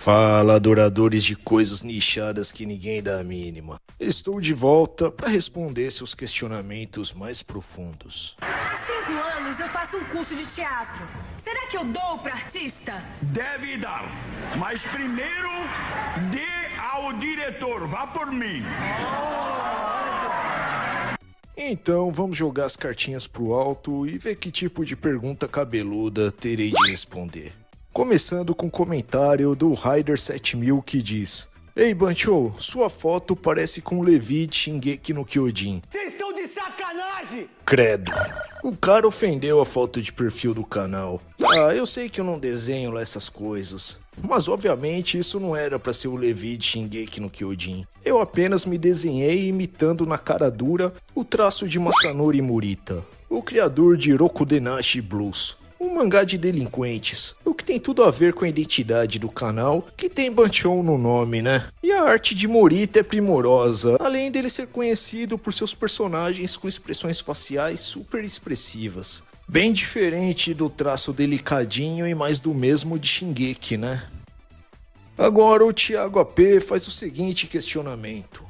Fala, adoradores de coisas nichadas que ninguém dá a mínima. Estou de volta para responder seus questionamentos mais profundos. Há 5 anos eu faço um curso de teatro. Será que eu dou para artista? Deve dar, mas primeiro dê ao diretor, vá por mim. Então vamos jogar as cartinhas pro alto e ver que tipo de pergunta cabeluda terei de responder. Começando com o comentário do Ryder7000 que diz: Ei Bancho, sua foto parece com Levi de Shingeki no Kyojin. Vocês estão de sacanagem! Credo. O cara ofendeu a foto de perfil do canal. Tá, eu sei que eu não desenho lá essas coisas, mas obviamente isso não era pra ser o Levi de Shingeki no Kyojin. Eu apenas me desenhei imitando na cara dura o traço de Masanori Murita, o criador de Rokudenashi Blues, um mangá de delinquentes, o que tem tudo a ver com a identidade do canal, que tem Banchon no nome, né? E a arte de Morita é primorosa, além dele ser conhecido por seus personagens com expressões faciais super expressivas. Bem diferente do traço delicadinho e mais do mesmo de Shingeki, né? Agora o Thiago AP faz o seguinte questionamento.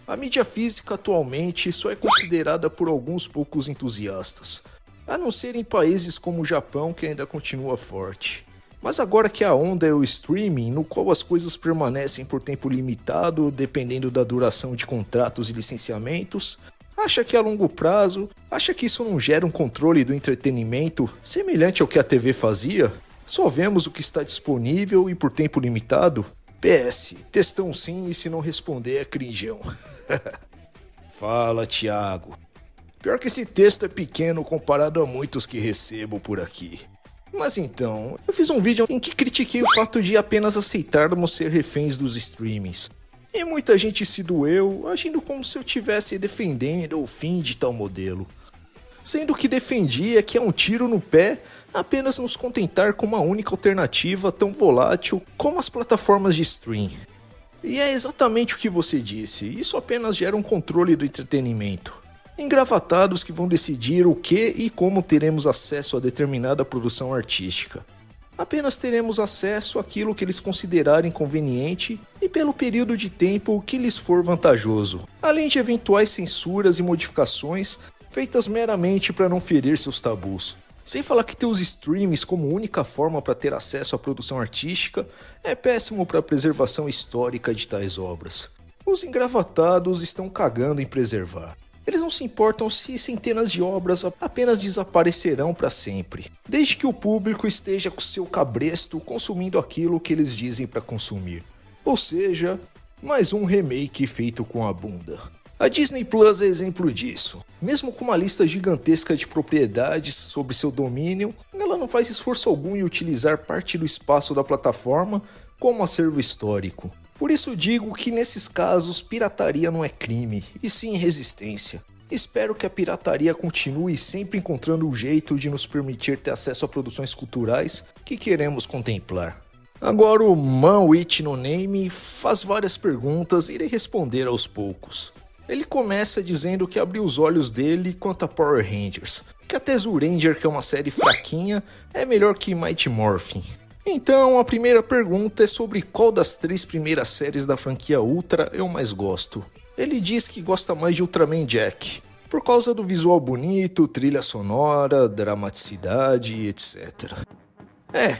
A mídia física atualmente só é considerada por alguns poucos entusiastas, a não ser em países como o Japão, que ainda continua forte. Mas agora que a onda é o streaming, no qual as coisas permanecem por tempo limitado, dependendo da duração de contratos e licenciamentos, acha que a longo prazo, acha que isso não gera um controle do entretenimento semelhante ao que a TV fazia? Só vemos o que está disponível e por tempo limitado? PS, textão sim e se não responder é crinjão. Fala, Thiago. Pior que esse texto é pequeno comparado a muitos que recebo por aqui. Mas então, eu fiz um vídeo em que critiquei o fato de apenas aceitarmos ser reféns dos streamings. E muita gente se doeu, agindo como se eu estivesse defendendo o fim de tal modelo. Sendo que defendia que é um tiro no pé apenas nos contentar com uma única alternativa tão volátil como as plataformas de stream. E é exatamente o que você disse, isso apenas gera um controle do entretenimento. Engravatados que vão decidir o que e como teremos acesso a determinada produção artística. Apenas teremos acesso àquilo que eles considerarem conveniente e pelo período de tempo que lhes for vantajoso, além de eventuais censuras e modificações feitas meramente para não ferir seus tabus. Sem falar que ter os streams como única forma para ter acesso à produção artística é péssimo para a preservação histórica de tais obras. Os engravatados estão cagando em preservar. Eles não se importam se centenas de obras apenas desaparecerão para sempre, desde que o público esteja com seu cabresto consumindo aquilo que eles dizem para consumir. Ou seja, mais um remake feito com a bunda. A Disney Plus é exemplo disso. Mesmo com uma lista gigantesca de propriedades sobre seu domínio, ela não faz esforço algum em utilizar parte do espaço da plataforma como acervo histórico. Por isso digo que nesses casos pirataria não é crime, e sim resistência. Espero que a pirataria continue sempre encontrando um jeito de nos permitir ter acesso a produções culturais que queremos contemplar. Agora o Man With No Name faz várias perguntas e irei responder aos poucos. Ele começa dizendo que abriu os olhos dele quanto a Power Rangers, que até Zyuranger, que é uma série fraquinha, é melhor que Mighty Morphin. Então, a primeira pergunta é sobre qual das 3 primeiras séries da franquia Ultra eu mais gosto. Ele diz que gosta mais de Ultraman Jack, por causa do visual bonito, trilha sonora, dramaticidade, etc.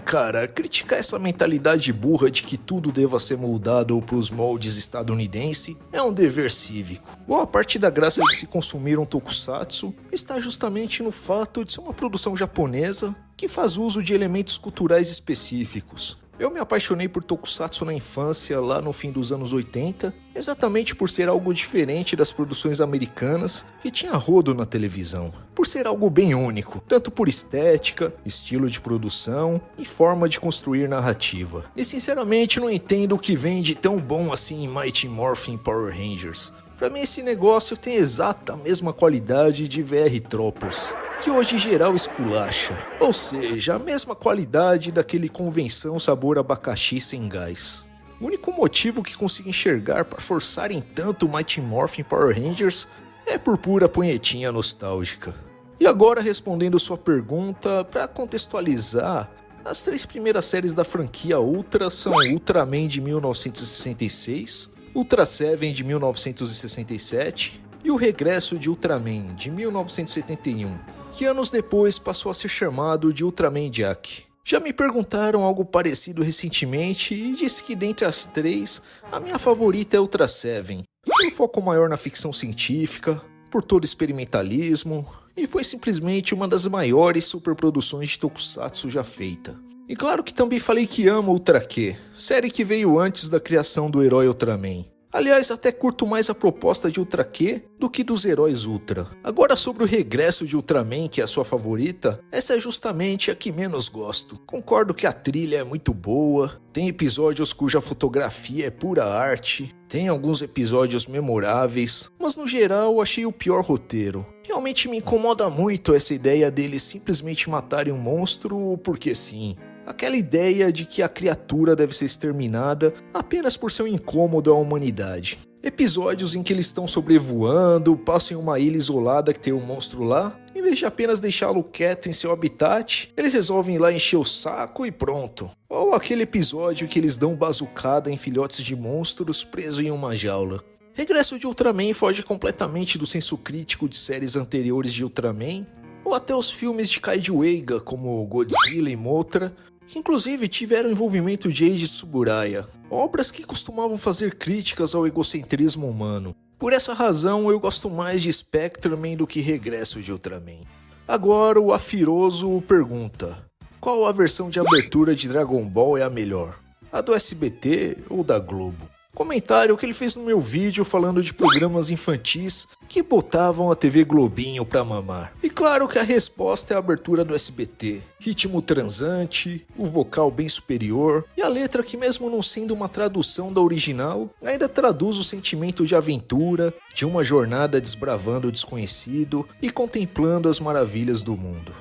Cara, criticar essa mentalidade burra de que tudo deva ser moldado pros moldes estadunidenses é um dever cívico. Boa parte da graça de se consumir um tokusatsu está justamente no fato de ser uma produção japonesa que faz uso de elementos culturais específicos. Eu me apaixonei por tokusatsu na infância, lá no fim dos anos 80, exatamente por ser algo diferente das produções americanas que tinha rodo na televisão. Por ser algo bem único, tanto por estética, estilo de produção e forma de construir narrativa. E sinceramente não entendo o que vem de tão bom assim em Mighty Morphin Power Rangers. Pra mim esse negócio tem exata mesma qualidade de VR Troopers, que hoje geral esculacha. Ou seja, a mesma qualidade daquele convenção sabor abacaxi sem gás. O único motivo que consigo enxergar para forçarem tanto Mighty Morphin Power Rangers é por pura punhetinha nostálgica. E agora respondendo sua pergunta, para contextualizar, As 3 primeiras séries da franquia Ultra são Ultraman de 1966, Ultra Seven de 1967 e O Regresso de Ultraman de 1971, que anos depois passou a ser chamado de Ultraman Jack. Já me perguntaram algo parecido recentemente e disse que dentre as 3, a minha favorita é Ultra Seven. Tem um foco maior na ficção científica, por todo experimentalismo, e foi simplesmente uma das maiores superproduções de tokusatsu já feita. E claro que também falei que amo Ultra Q, série que veio antes da criação do herói Ultraman. Aliás, até curto mais a proposta de Ultra Q do que dos heróis Ultra. Agora sobre o regresso de Ultraman, que é a sua favorita, essa é justamente a que menos gosto. Concordo que a trilha é muito boa, tem episódios cuja fotografia é pura arte, tem alguns episódios memoráveis, mas no geral achei o pior roteiro. Realmente me incomoda muito essa ideia deles simplesmente matarem um monstro porque sim. Aquela ideia de que a criatura deve ser exterminada apenas por ser um incômodo à humanidade. Episódios em que eles estão sobrevoando, passam em uma ilha isolada que tem um monstro lá, em vez de apenas deixá-lo quieto em seu habitat, eles resolvem ir lá encher o saco e pronto. Ou aquele episódio que eles dão bazucada em filhotes de monstros presos em uma jaula. Regresso de Ultraman foge completamente do senso crítico de séries anteriores de Ultraman, ou até os filmes de Kaiju Eiga como Godzilla e Mothra, que inclusive tiveram envolvimento de Eiji Tsuburaya, obras que costumavam fazer críticas ao egocentrismo humano. Por essa razão eu gosto mais de Spectreman do que Regresso de Ultraman. Agora o Afiroso pergunta: qual a versão de abertura de Dragon Ball é a melhor? A do SBT ou da Globo? Comentário que ele fez no meu vídeo falando de programas infantis que botavam a TV Globinho pra mamar. E claro que a resposta é a abertura do SBT. Ritmo transante, o vocal bem superior e a letra que, mesmo não sendo uma tradução da original, ainda traduz o sentimento de aventura, de uma jornada desbravando o desconhecido e contemplando as maravilhas do mundo.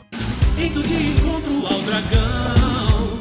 Indo de encontro ao dragão,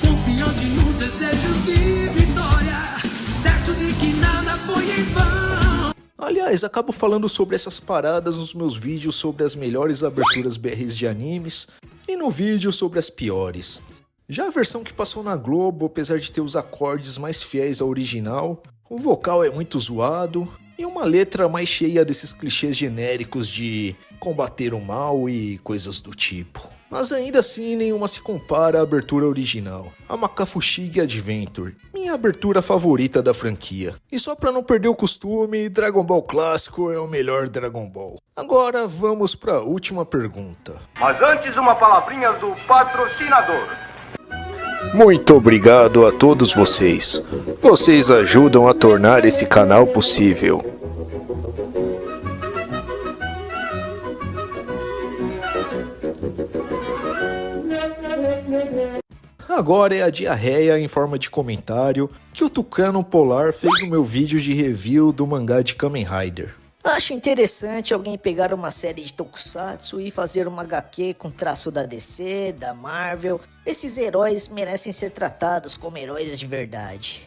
confiante nos desejos de vitória, certo de que nada foi em vão. Aliás, acabo falando sobre essas paradas nos meus vídeos sobre as melhores aberturas BRs de animes e no vídeo sobre as piores. Já a versão que passou na Globo, apesar de ter os acordes mais fiéis ao original, o vocal é muito zoado e uma letra mais cheia desses clichês genéricos de combater o mal e coisas do tipo. Mas ainda assim, nenhuma se compara à abertura original, a Makafushigi Adventure, minha abertura favorita da franquia. E só pra não perder o costume, Dragon Ball clássico é o melhor Dragon Ball. Agora vamos pra última pergunta. Mas antes, uma palavrinha do patrocinador. Muito obrigado a todos vocês. Vocês ajudam a tornar esse canal possível. Agora é a diarreia em forma de comentário que o Tucano Polar fez no meu vídeo de review do mangá de Kamen Rider. Acho interessante alguém pegar uma série de tokusatsu e fazer uma HQ com traço da DC, da Marvel. Esses heróis merecem ser tratados como heróis de verdade.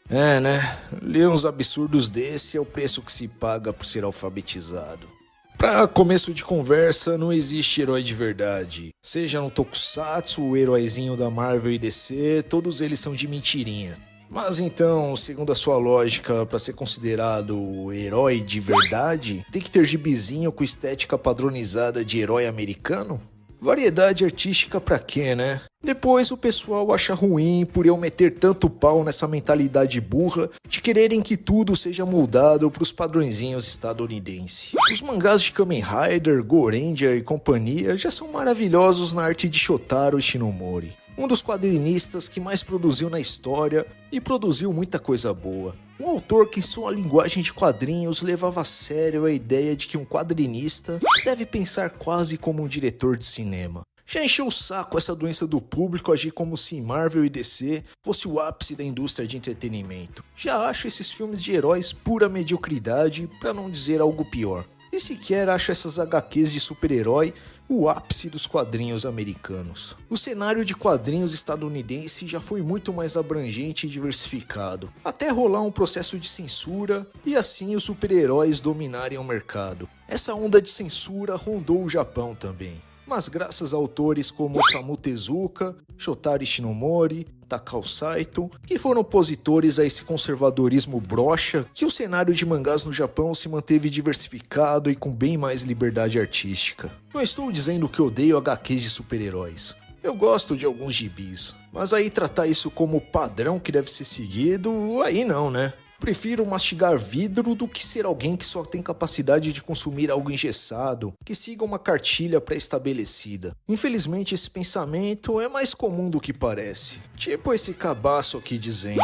É, né? Ler uns absurdos desse é o preço que se paga por ser alfabetizado. Pra começo de conversa, não existe herói de verdade. Seja no tokusatsu, o heróizinho da Marvel e DC, todos eles são de mentirinha. Mas então, segundo a sua lógica, para ser considerado o herói de verdade, tem que ter gibizinho com estética padronizada de herói americano? Variedade artística pra quê, né? Depois o pessoal acha ruim por eu meter tanto pau nessa mentalidade burra de quererem que tudo seja moldado pros padrõezinhos estadunidenses. Os mangás de Kamen Rider, Goranger e companhia já são maravilhosos na arte de Shotaro Ishinomori, um dos quadrinistas que mais produziu na história e produziu muita coisa boa. Um autor que em sua linguagem de quadrinhos levava a sério a ideia de que um quadrinista deve pensar quase como um diretor de cinema. Já encheu o saco essa doença do público agir como se Marvel e DC fosse o ápice da indústria de entretenimento. Já acho esses filmes de heróis pura mediocridade, pra não dizer algo pior. E sequer acho essas HQs de super-herói o ápice dos quadrinhos americanos. O cenário de quadrinhos estadunidense já foi muito mais abrangente e diversificado, até rolar um processo de censura e assim os super-heróis dominarem o mercado. Essa onda de censura rondou o Japão também. mas graças a autores como Osamu Tezuka, Shotaro Shinomori, Takao Saito, que foram opositores a esse conservadorismo broxa, que o cenário de mangás no Japão se manteve diversificado e com bem mais liberdade artística. Não estou dizendo que odeio HQs de super-heróis. Eu gosto de alguns gibis, mas aí tratar isso como padrão que deve ser seguido, aí não, né? Prefiro mastigar vidro do que ser alguém que só tem capacidade de consumir algo engessado, que siga uma cartilha pré-estabelecida. Infelizmente esse pensamento é mais comum do que parece. Tipo esse cabaço aqui dizendo: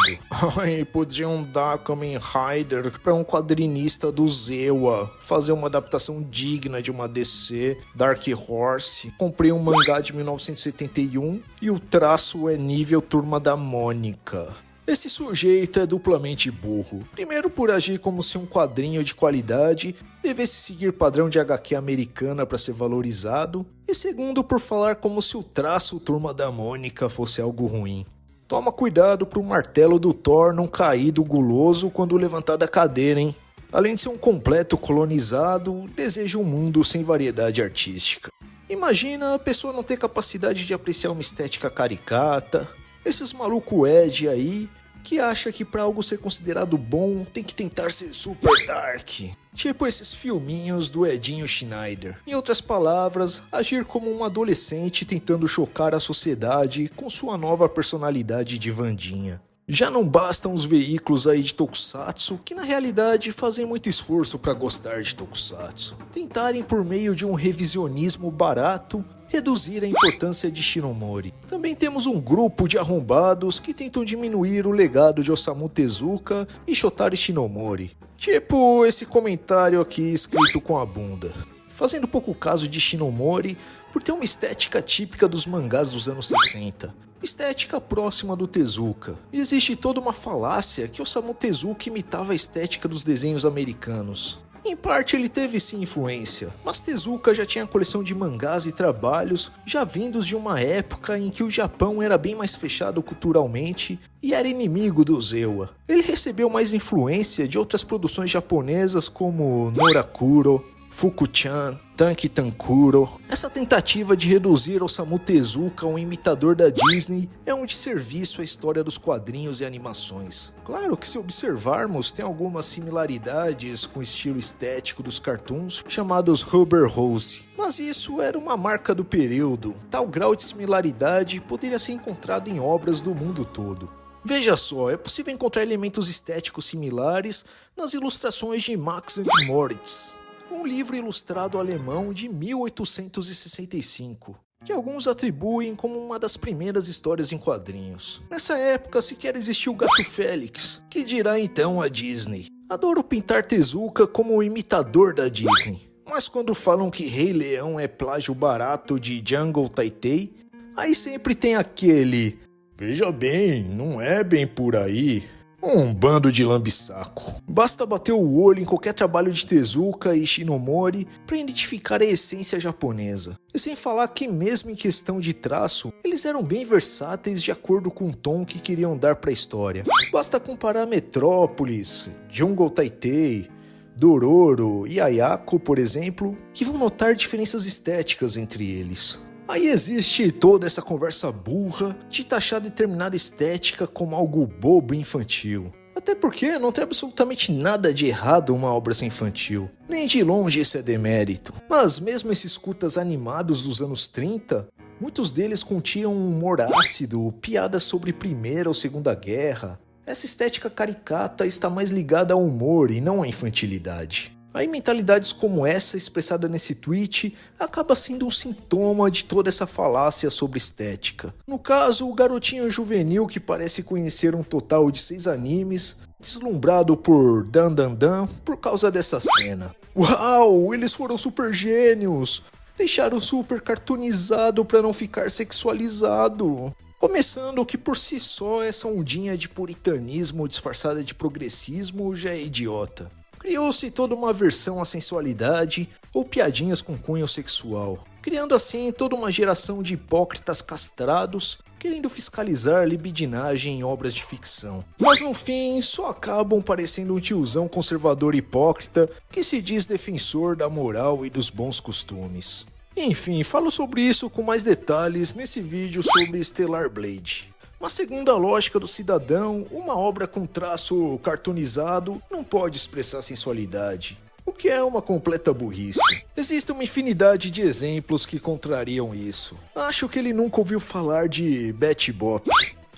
ai, podiam dar Kamen Rider pra um quadrinista do Zewa, fazer uma adaptação digna de uma DC, Dark Horse. Comprei um mangá de 1971 e o traço é nível Turma da Mônica. Esse sujeito é duplamente burro. Primeiro por agir como se um quadrinho de qualidade devesse seguir padrão de HQ americana para ser valorizado. E segundo por falar como se o traço Turma da Mônica fosse algo ruim. Toma cuidado pro martelo do Thor não cair do guloso quando levantar da cadeira, hein? Além de ser um completo colonizado, deseja um mundo sem variedade artística. Imagina a pessoa não ter capacidade de apreciar uma estética caricata. Esses maluco Ed aí, que acha que pra algo ser considerado bom, tem que tentar ser super dark. Tipo esses filminhos do Edinho Schneider. Em outras palavras, agir como um adolescente tentando chocar a sociedade com sua nova personalidade de Wandinha. Já não bastam os veículos aí de Tokusatsu, que na realidade fazem muito esforço pra gostar de Tokusatsu. Tentarem por meio de um revisionismo barato, reduzir a importância de Shinomori. Também temos um grupo de arrombados que tentam diminuir o legado de Osamu Tezuka e Shotaro Shinomori. Tipo esse comentário aqui escrito com a bunda. Fazendo pouco caso de Shinomori por ter uma estética típica dos mangás dos anos 60. Estética próxima do Tezuka. E existe toda uma falácia que Osamu Tezuka imitava a estética dos desenhos americanos. Em parte ele teve sim influência, mas Tezuka já tinha coleção de mangás e trabalhos já vindos de uma época em que o Japão era bem mais fechado culturalmente e era inimigo do Zewa. Ele recebeu mais influência de outras produções japonesas como Norakuro, Fuku-chan, Tanki Tankuro. Essa tentativa de reduzir Osamu Tezuka a um imitador da Disney é um desserviço à história dos quadrinhos e animações. Claro que se observarmos tem algumas similaridades com o estilo estético dos cartoons chamados Rubber Rose, mas isso era uma marca do período. Tal grau de similaridade poderia ser encontrado em obras do mundo todo. Veja só, é possível encontrar elementos estéticos similares nas ilustrações de Max and Moritz, um livro ilustrado alemão de 1865, que alguns atribuem como uma das primeiras histórias em quadrinhos. Nessa época sequer existiu o Gato Félix, que dirá então a Disney. Adoro pintar Tezuka como o imitador da Disney, mas quando falam que Rei Leão é plágio barato de Jungle Taitei, aí sempre tem aquele: veja bem, não é bem por aí. Um bando de lambisaco. Basta bater o olho em qualquer trabalho de Tezuka e Shinomori para identificar a essência japonesa. E sem falar que mesmo em questão de traço, eles eram bem versáteis de acordo com o tom que queriam dar para a história. Basta comparar Metrópolis, Jungle Taitei, Dororo e Ayako, por exemplo, que vão notar diferenças estéticas entre eles. Aí existe toda essa conversa burra de taxar determinada estética como algo bobo e infantil. Até porque não tem absolutamente nada de errado uma obra ser infantil. Nem de longe esse é demérito. Mas mesmo esses curtas animados dos anos 30, muitos deles continham um humor ácido, piadas sobre Primeira ou Segunda Guerra. Essa estética caricata está mais ligada ao humor e não à infantilidade. Aí mentalidades como essa expressada nesse tweet acaba sendo um sintoma de toda essa falácia sobre estética. No caso, o garotinho juvenil que parece conhecer um total de 6 animes, deslumbrado por Dan Dan Dan por causa dessa cena. Uau, eles foram super gênios! Deixaram super cartoonizado para não ficar sexualizado. Começando que por si só essa ondinha de puritanismo disfarçada de progressismo já é idiota. Criou-se toda uma aversão à sensualidade ou piadinhas com cunho sexual, criando assim toda uma geração de hipócritas castrados querendo fiscalizar libidinagem em obras de ficção. Mas no fim, só acabam parecendo um tiozão conservador hipócrita que se diz defensor da moral e dos bons costumes. Enfim, falo sobre isso com mais detalhes nesse vídeo sobre Stellar Blade. Mas segundo a lógica do cidadão, uma obra com traço cartoonizado não pode expressar sensualidade, o que é uma completa burrice. Existe uma infinidade de exemplos que contrariam isso. Acho que ele nunca ouviu falar de Betty Boop.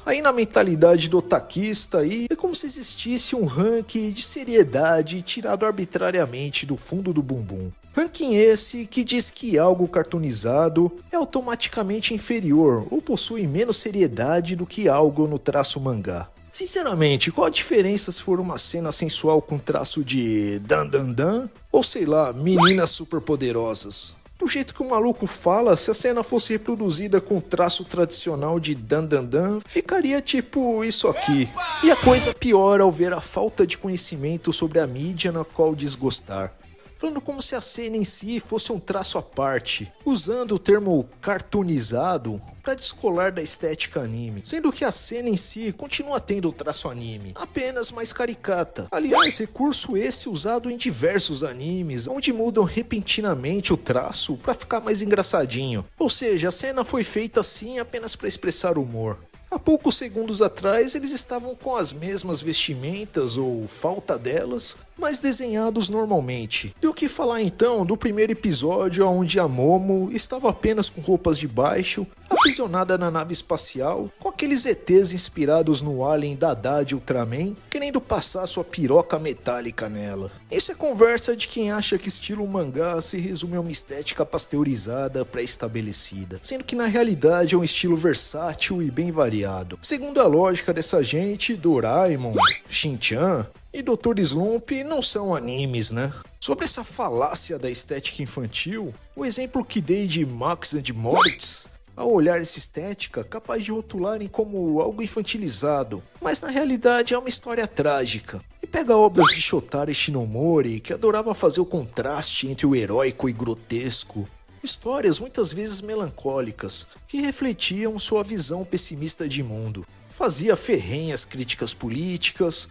Aí na mentalidade do otaquista aí, é como se existisse um ranking de seriedade tirado arbitrariamente do fundo do bumbum. Ranking esse que diz que algo cartoonizado é automaticamente inferior ou possui menos seriedade do que algo no traço mangá. Sinceramente, qual a diferença se for uma cena sensual com traço de dan dan dan ou sei lá, meninas superpoderosas? Do jeito que o maluco fala, se a cena fosse reproduzida com o traço tradicional de dan dan dan, ficaria tipo isso aqui. E a coisa piora ao ver a falta de conhecimento sobre a mídia na qual desgostar. Falando como se a cena em si fosse um traço à parte, usando o termo cartoonizado para descolar da estética anime, sendo que a cena em si continua tendo o traço anime, apenas mais caricata. Aliás, recurso esse usado em diversos animes, onde mudam repentinamente o traço para ficar mais engraçadinho. Ou seja, a cena foi feita assim apenas para expressar humor. Há poucos segundos atrás eles estavam com as mesmas vestimentas ou falta delas, mas desenhados normalmente. E o que falar então do primeiro episódio onde a Momo estava apenas com roupas de baixo, aprisionada na nave espacial, com aqueles ETs inspirados no alien Dada de Ultraman, querendo passar sua piroca metálica nela. Isso é conversa de quem acha que estilo mangá se resume a uma estética pasteurizada pré-estabelecida, sendo que na realidade é um estilo versátil e bem variado. Segundo a lógica dessa gente, Doraemon, Shin-chan e Dr. Slump não são animes, né? Sobre essa falácia da estética infantil, o exemplo que dei de Max and Moritz, ao olhar essa estética, capaz de rotularem como algo infantilizado, mas na realidade é uma história trágica. E pega obras de Shotaro Shinomori, que adorava fazer o contraste entre o heróico e grotesco. Histórias muitas vezes melancólicas, que refletiam sua visão pessimista de mundo. Fazia ferrenhas críticas políticas,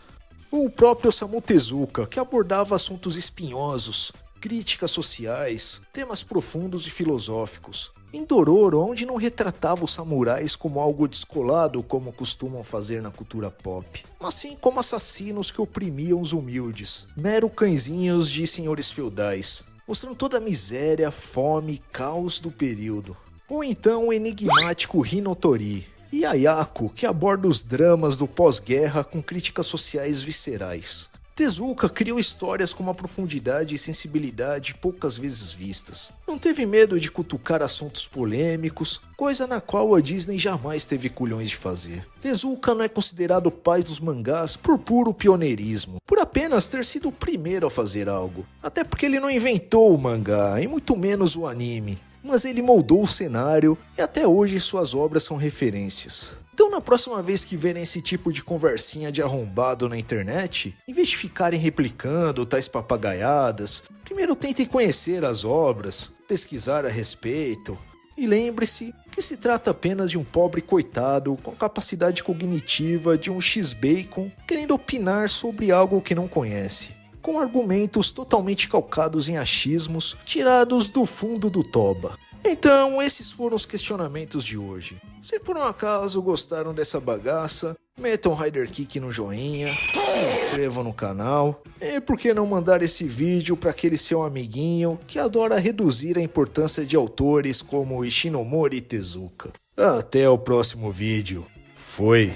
ou o próprio Osamu Tezuka, que abordava assuntos espinhosos, críticas sociais, temas profundos e filosóficos. Em Dororo, onde não retratava os samurais como algo descolado como costumam fazer na cultura pop, mas sim como assassinos que oprimiam os humildes, mero cãezinhos de senhores feudais, mostrando toda a miséria, fome e caos do período. Ou então o enigmático Hinotori, e Ayako, que aborda os dramas do pós-guerra com críticas sociais viscerais. Tezuka criou histórias com uma profundidade e sensibilidade poucas vezes vistas. Não teve medo de cutucar assuntos polêmicos, coisa na qual a Disney jamais teve culhões de fazer. Tezuka não é considerado o pai dos mangás por puro pioneirismo, por apenas ter sido o primeiro a fazer algo. Até porque ele não inventou o mangá, e muito menos o anime, mas ele moldou o cenário e até hoje suas obras são referências. Então na próxima vez que verem esse tipo de conversinha de arrombado na internet, em vez de ficarem replicando tais papagaiadas, primeiro tentem conhecer as obras, pesquisar a respeito, e lembre-se que se trata apenas de um pobre coitado com capacidade cognitiva de um X-Bacon querendo opinar sobre algo que não conhece, com argumentos totalmente calcados em achismos tirados do fundo do toba. Então, esses foram os questionamentos de hoje. Se por um acaso gostaram dessa bagaça, metam Rider Kick no joinha, se inscrevam no canal, e por que não mandar esse vídeo para aquele seu amiguinho que adora reduzir a importância de autores como Ishinomori e Tezuka. Até o próximo vídeo. Foi!